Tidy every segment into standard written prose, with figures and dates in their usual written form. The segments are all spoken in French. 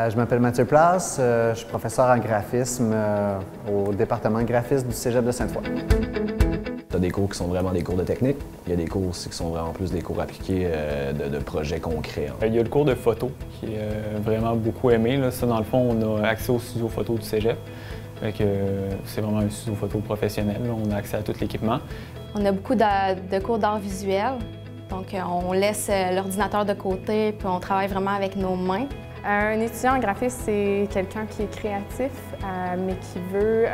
Je m'appelle Mathieu Place, je suis professeur en graphisme au département de graphisme du Cégep de Sainte-Foy. Tu as des cours qui sont vraiment des cours de technique. Il y a des cours aussi qui sont vraiment plus des cours appliqués de projets concrets. Il y a le cours de photo qui est vraiment beaucoup aimé. Là. Ça, dans le fond, on a accès au studio photo du Cégep. C'est vraiment un studio photo professionnel. Là. On a accès à tout l'équipement. On a beaucoup de cours d'art visuel. Donc, on laisse l'ordinateur de côté puis on travaille vraiment avec nos mains. Un étudiant en graphisme, c'est quelqu'un qui est créatif, mais qui veut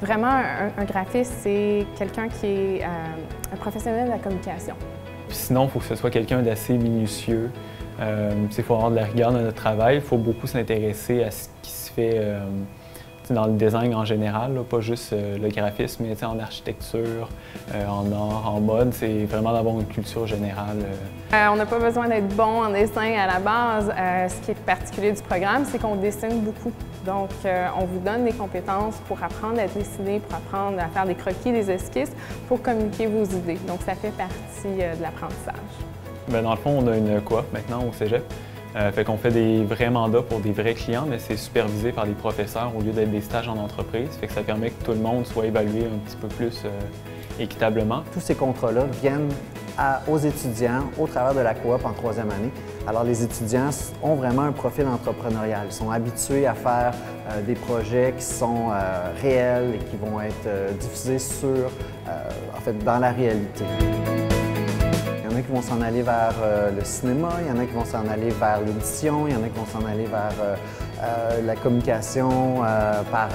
vraiment un graphiste, c'est quelqu'un qui est un professionnel de la communication. Puis sinon, il faut que ce soit quelqu'un d'assez minutieux. Il faut avoir de la rigueur dans notre travail. Il faut beaucoup s'intéresser à ce qui se fait dans le design en général, là, pas juste le graphisme, mais en architecture, en art, en mode. C'est vraiment d'avoir une culture générale. On n'a pas besoin d'être bon en dessin à la base. Ce qui est particulier du programme, c'est qu'on dessine beaucoup. Donc, on vous donne des compétences pour apprendre à dessiner, pour apprendre à faire des croquis, des esquisses, pour communiquer vos idées. Donc, ça fait partie de l'apprentissage. Dans le fond, on a une coop maintenant au Cégep. Fait qu'on fait des vrais mandats pour des vrais clients, mais c'est supervisé par des professeurs au lieu d'être des stages en entreprise. Fait que ça permet que tout le monde soit évalué un petit peu plus équitablement. Tous ces contrats-là viennent aux étudiants au travers de la coop en troisième année. Alors les étudiants ont vraiment un profil entrepreneurial. Ils sont habitués à faire des projets qui sont réels et qui vont être diffusés dans la réalité. Il y en a qui vont s'en aller vers le cinéma, il y en a qui vont s'en aller vers l'édition, il y en a qui vont s'en aller vers la communication par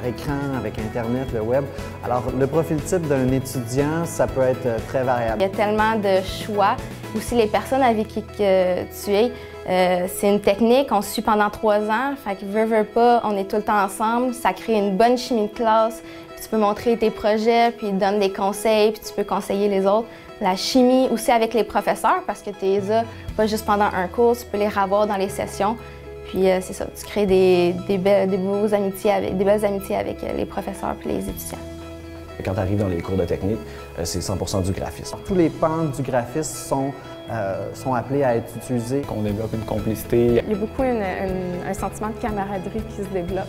écran, avec Internet, le web. Alors, le profil type d'un étudiant, ça peut être très variable. Il y a tellement de choix. Aussi, les personnes avec qui tu es, c'est une technique, on se suit pendant 3 ans. Fait que veux pas, on est tout le temps ensemble. Ça crée une bonne chimie de classe. Puis tu peux montrer tes projets, puis ils donnent des conseils, puis tu peux conseiller les autres. La chimie aussi avec les professeurs, parce que tu les as pas juste pendant un cours, tu peux les revoir dans les sessions. Puis c'est ça, tu crées des belles amitiés avec les professeurs et les étudiants. Quand tu arrives dans les cours de technique, c'est 100% du graphisme. Tous les pans du graphisme sont appelés à être utilisés. On développe une complicité. Il y a beaucoup un sentiment de camaraderie qui se développe.